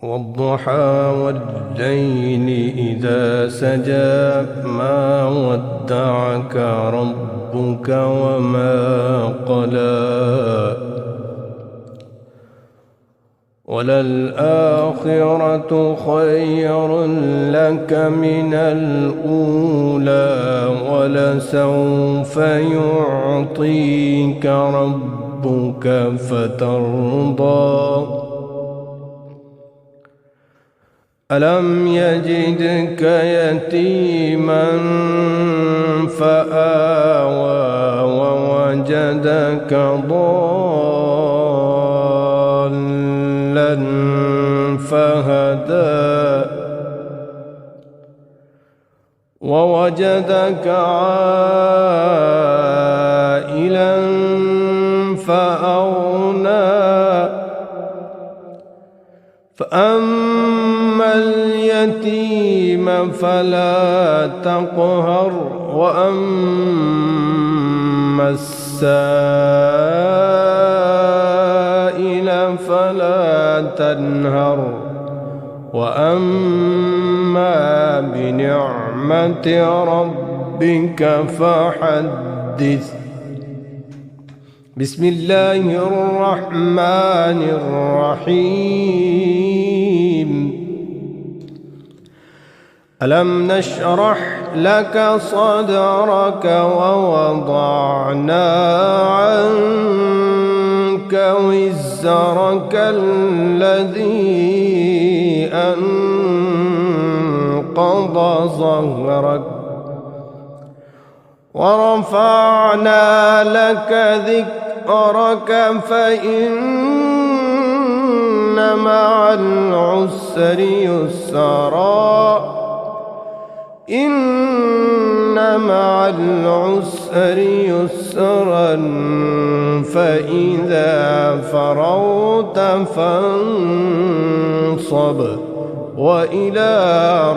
والضحى والليل إذا سجى ما ودعك ربك وما قلى وللآخرة خير لك من الأولى ولسوف يعطيك ربك فترضى ألم يجدك يتيما فآوى ووجدك ضالا فهدى ووجدك عائلا فأغنى فأما اليتيم فلا تقهر وأما السائل فلا تنهر وأما بنعمة ربك فحدث. بسم الله الرحمن الرحيم. ألم نشرح لك صدرك ووضعنا عنك وزرك الذي أنقض ظهرك ورفعنا لك ذكرك فإن مع العسر يسرا إن مع العسر يسرا فإذا فرغت فانصب وإلى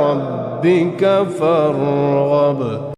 ربك فارغب.